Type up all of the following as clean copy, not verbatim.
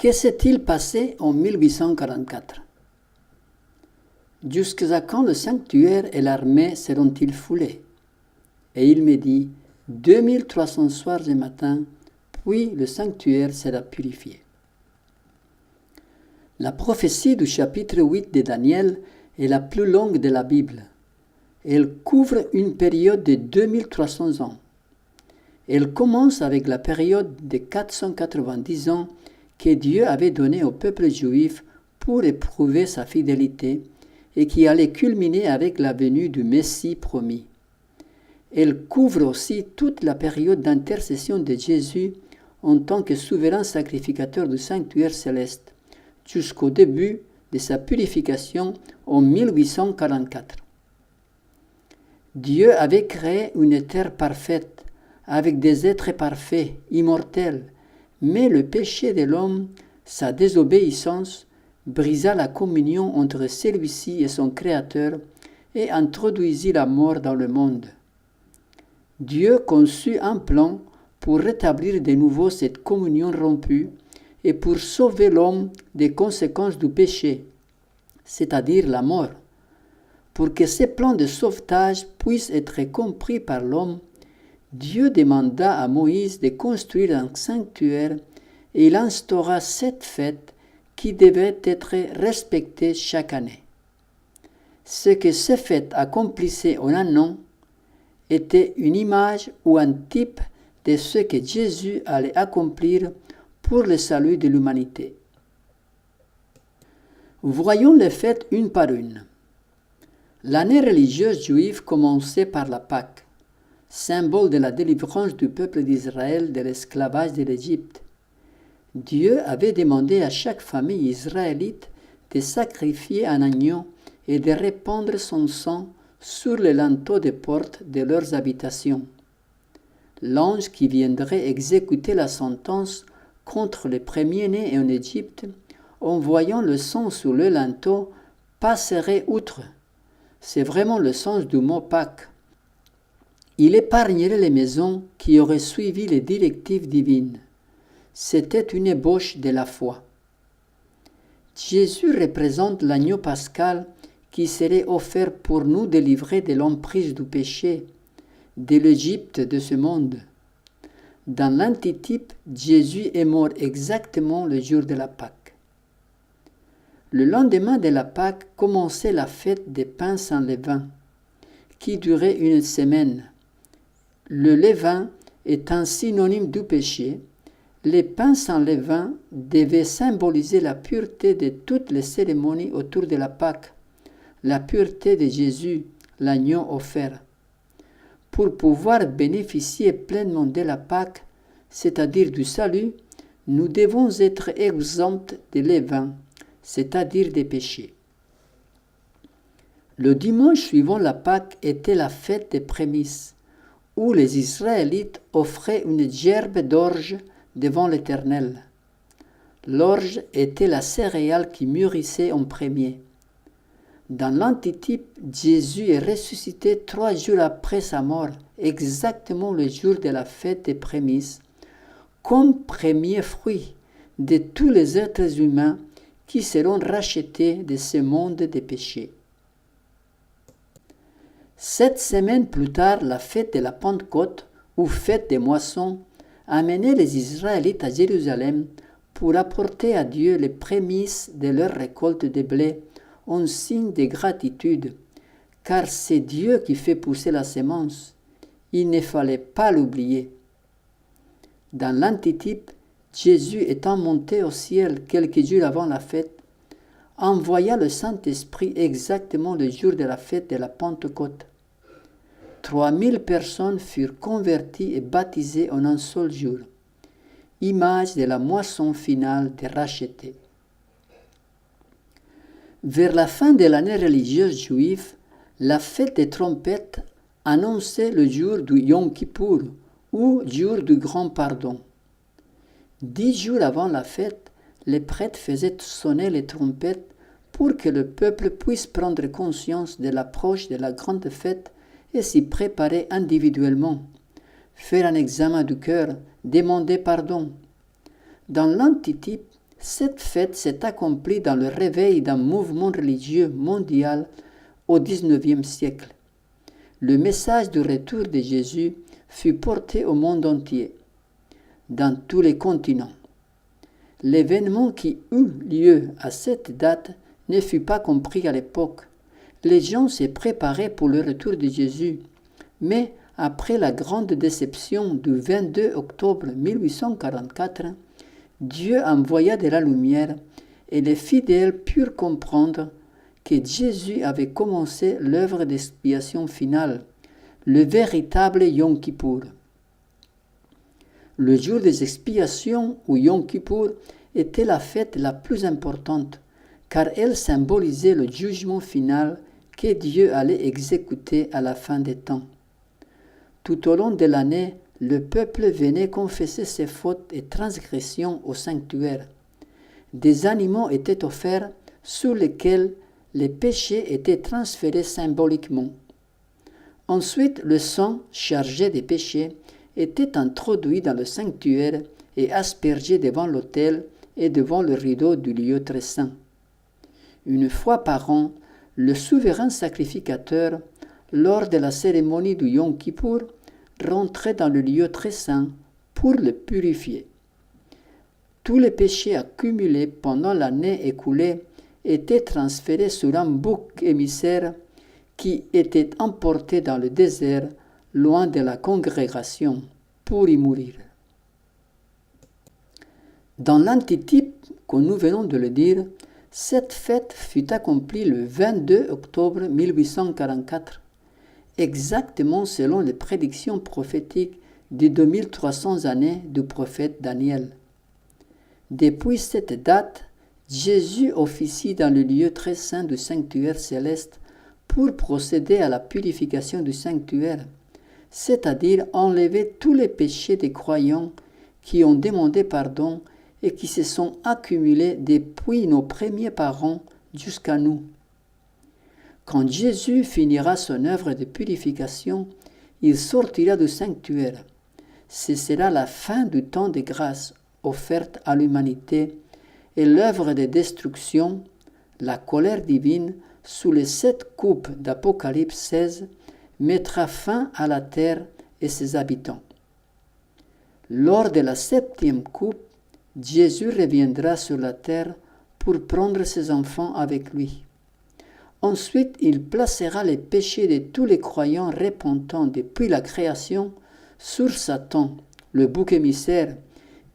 Que s'est-il passé en 1844? Jusqu'à quand le sanctuaire et l'armée seront-ils foulés? Et il me dit, 2300 soirs et matins, puis le sanctuaire sera purifié. La prophétie du chapitre 8 de Daniel est la plus longue de la Bible. Elle couvre une période de 2300 ans. Elle commence avec la période de 490 ans que Dieu avait donnée au peuple juif pour éprouver sa fidélité et qui allait culminer avec la venue du Messie promis. Elle couvre aussi toute la période d'intercession de Jésus en tant que souverain sacrificateur du sanctuaire céleste, jusqu'au début de sa purification en 1844. Dieu avait créé une terre parfaite, avec des êtres parfaits, immortels, mais le péché de l'homme, sa désobéissance, brisa la communion entre celui-ci et son Créateur et introduisit la mort dans le monde. Dieu conçut un plan pour rétablir de nouveau cette communion rompue et pour sauver l'homme des conséquences du péché, c'est-à-dire la mort. Pour que ce plan de sauvetage puisse être compris par l'homme, Dieu demanda à Moïse de construire un sanctuaire et il instaura 7 fêtes qui devaient être respectées chaque année. Ce que ces fêtes accomplissaient en un an était une image ou un type de ce que Jésus allait accomplir pour le salut de l'humanité. Voyons les fêtes une par une. L'année religieuse juive commençait par la Pâque, symbole de la délivrance du peuple d'Israël de l'esclavage de l'Égypte. Dieu avait demandé à chaque famille israélite de sacrifier un agneau et de répandre son sang sur les linteaux des portes de leurs habitations. L'ange qui viendrait exécuter la sentence contre les premiers-nés en Égypte, en voyant le sang sur le linteau, passerait outre. C'est vraiment le sens du mot Pâques. Il épargnerait les maisons qui auraient suivi les directives divines. C'était une ébauche de la foi. Jésus représente l'agneau pascal qui serait offert pour nous délivrer de l'emprise du péché, de l'Égypte de ce monde. Dans l'antitype, Jésus est mort exactement le jour de la Pâque. Le lendemain de la Pâque commençait la fête des pains sans levain, qui durait une semaine. Le levain est un synonyme du péché. Les pains sans levain devaient symboliser la pureté de toutes les cérémonies autour de la Pâque, la pureté de Jésus, l'agneau offert. Pour pouvoir bénéficier pleinement de la Pâque, c'est-à-dire du salut, nous devons être exempts de levain, c'est-à-dire des péchés. Le dimanche suivant la Pâque était la fête des prémices, où les Israélites offraient une gerbe d'orge devant l'Éternel. L'orge était la céréale qui mûrissait en premier. Dans l'antitype, Jésus est ressuscité 3 jours après sa mort, exactement le jour de la fête des prémices, comme premier fruit de tous les êtres humains qui seront rachetés de ce monde des péchés. 7 semaines plus tard, la fête de la Pentecôte, ou fête des moissons, amenait les Israélites à Jérusalem pour apporter à Dieu les prémices de leur récolte de blé en signe de gratitude, car c'est Dieu qui fait pousser la semence. Il ne fallait pas l'oublier. Dans l'antitype, Jésus étant monté au ciel quelques jours avant la fête, envoya le Saint-Esprit exactement le jour de la fête de la Pentecôte. 3000 personnes furent converties et baptisées en un seul jour, image de la moisson finale des rachetés. Vers la fin de l'année religieuse juive, la fête des trompettes annonçait le jour du Yom Kippour, ou jour du grand pardon. 10 jours avant la fête, les prêtres faisaient sonner les trompettes pour que le peuple puisse prendre conscience de l'approche de la grande fête et s'y préparer individuellement, faire un examen du cœur, demander pardon. Dans l'antitype, Cette fête s'est accomplie dans le réveil d'un mouvement religieux mondial au XIXe siècle. Le message du retour de Jésus fut porté au monde entier, dans tous les continents. L'événement qui eut lieu à cette date ne fut pas compris à l'époque. Les gens se préparaient pour le retour de Jésus, mais après la grande déception du 22 octobre 1844, Dieu envoya de la lumière et les fidèles purent comprendre que Jésus avait commencé l'œuvre d'expiation finale, le véritable Yom Kippour. Le jour des expiations ou Yom Kippour était la fête la plus importante, car elle symbolisait le jugement final que Dieu allait exécuter à la fin des temps. Tout au long de l'année, le peuple venait confesser ses fautes et transgressions au sanctuaire. Des animaux étaient offerts sur lesquels les péchés étaient transférés symboliquement. Ensuite, le sang chargé des péchés était introduit dans le sanctuaire et aspergé devant l'autel et devant le rideau du lieu très saint. Une fois par an, le souverain sacrificateur, lors de la cérémonie du Yom Kippour, rentrait dans le lieu très saint pour le purifier. Tous les péchés accumulés pendant l'année écoulée étaient transférés sur un bouc émissaire qui était emporté dans le désert, loin de la congrégation, pour y mourir. Dans l'antitype que nous venons de le dire, cette fête fut accomplie le 22 octobre 1844, exactement selon les prédictions prophétiques des 2300 années du prophète Daniel. Depuis cette date, Jésus officie dans le lieu très saint du sanctuaire céleste pour procéder à la purification du sanctuaire, c'est-à-dire enlever tous les péchés des croyants qui ont demandé pardon et qui se sont accumulés depuis nos premiers parents jusqu'à nous. Quand Jésus finira son œuvre de purification, il sortira du sanctuaire. Ce sera la fin du temps de grâce offerte à l'humanité et l'œuvre de destruction, la colère divine, sous les 7 coupes d'Apocalypse 16, mettra fin à la terre et ses habitants. Lors de la 7e coupe, Jésus reviendra sur la terre pour prendre ses enfants avec lui. Ensuite, il placera les péchés de tous les croyants repentants depuis la création sur Satan, le bouc émissaire,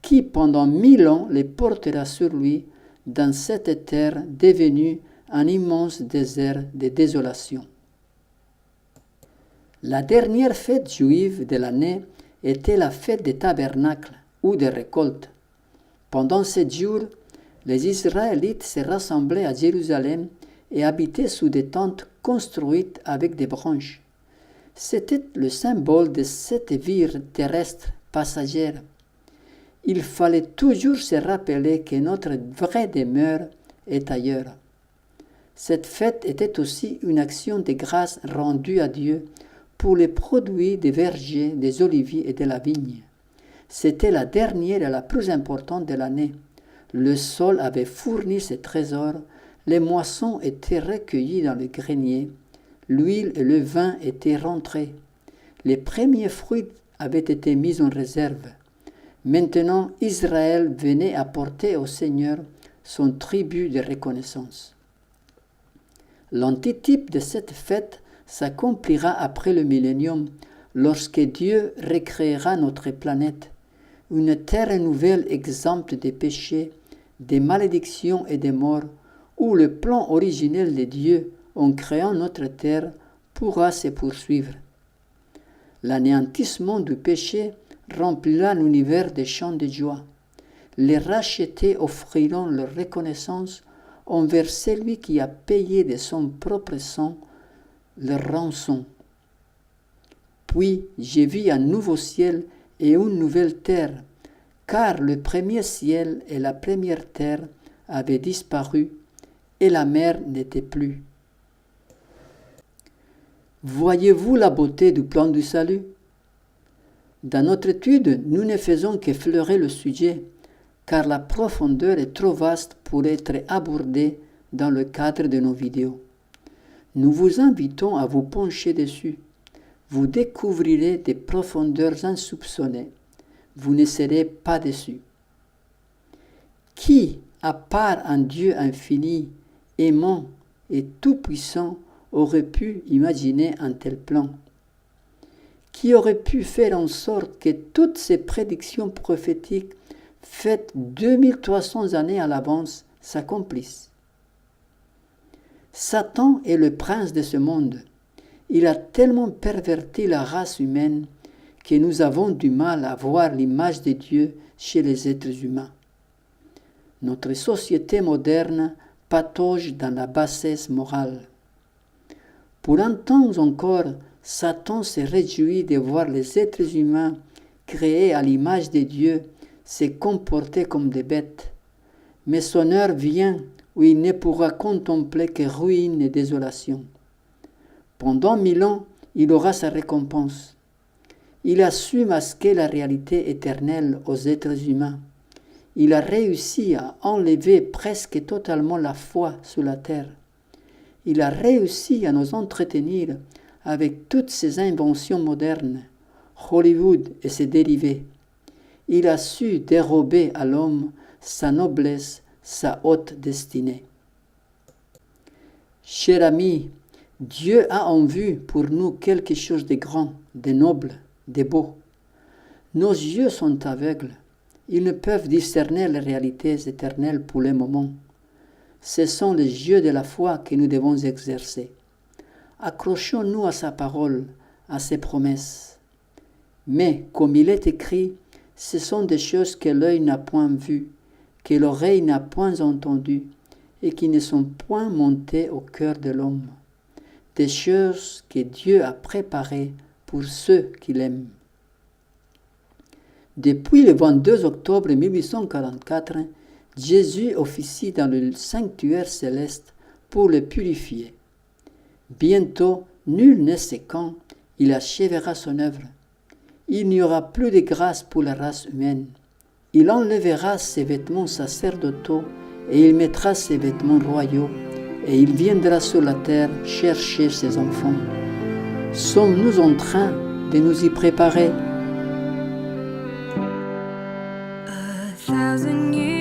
qui pendant 1000 ans les portera sur lui dans cette terre devenue un immense désert de désolation. La dernière fête juive de l'année était la fête des tabernacles ou des récoltes. Pendant 7 jours, les Israélites se rassemblaient à Jérusalem et habitaient sous des tentes construites avec des branches. C'était le symbole de cette vie terrestre passagère. Il fallait toujours se rappeler que notre vraie demeure est ailleurs. Cette fête était aussi une action de grâce rendue à Dieu pour les produits des vergers, des oliviers et de la vigne. C'était la dernière et la plus importante de l'année. Le sol avait fourni ses trésors, les moissons étaient recueillies dans le grenier, l'huile et le vin étaient rentrés. Les premiers fruits avaient été mis en réserve. Maintenant, Israël venait apporter au Seigneur son tribut de reconnaissance. L'antitype de cette fête s'accomplira après le millénium, lorsque Dieu recréera notre planète, une terre nouvelle exempte des péchés, des malédictions et des morts, où le plan originel de Dieu en créant notre terre pourra se poursuivre. L'anéantissement du péché remplira l'univers des chants de joie. Les rachetés offriront leur reconnaissance envers celui qui a payé de son propre sang leur rançon. Puis j'ai vu un nouveau ciel et une nouvelle terre, car le premier ciel et la première terre avaient disparu et la mer n'était plus. Voyez-vous la beauté du plan du salut? Dans notre étude, nous ne faisons qu'effleurer le sujet, car la profondeur est trop vaste pour être abordée dans le cadre de nos vidéos. Nous vous invitons à vous pencher dessus. Vous découvrirez des profondeurs insoupçonnées. Vous ne serez pas déçus. Qui, à part un Dieu infini, aimant et tout-puissant, aurait pu imaginer un tel plan? Qui aurait pu faire en sorte que toutes ces prédictions prophétiques faites 2300 années à l'avance s'accomplissent? Satan est le prince de ce monde. Il a tellement perverti la race humaine que nous avons du mal à voir l'image de Dieu chez les êtres humains. Notre société moderne patauge dans la bassesse morale. Pour un temps encore, Satan se réjouit de voir les êtres humains créés à l'image de Dieu se comporter comme des bêtes. Mais son heure vient où il ne pourra contempler que ruine et désolation. Pendant 1000 ans, il aura sa récompense. Il a su masquer la réalité éternelle aux êtres humains. Il a réussi à enlever presque totalement la foi sur la terre. Il a réussi à nous entretenir avec toutes ces inventions modernes, Hollywood et ses dérivés. Il a su dérober à l'homme sa noblesse, sa haute destinée. Cher ami, Dieu a en vue pour nous quelque chose de grand, de noble, de beau. Nos yeux sont aveugles. Ils ne peuvent discerner les réalités éternelles pour le moment. Ce sont les yeux de la foi que nous devons exercer. Accrochons-nous à sa parole, à ses promesses. Mais, comme il est écrit, ce sont des choses que l'œil n'a point vues, que l'oreille n'a point entendues, et qui ne sont point montées au cœur de l'homme. Des choses que Dieu a préparées pour ceux qui l'aiment. Depuis le 22 octobre 1844, Jésus officie dans le sanctuaire céleste pour le purifier. Bientôt, nul ne sait quand, il achèvera son œuvre. Il n'y aura plus de grâce pour la race humaine. Il enlèvera ses vêtements sacerdotaux et il mettra ses vêtements royaux, et il viendra sur la terre chercher ses enfants. Sommes-nous en train de nous y préparer? 1,000 years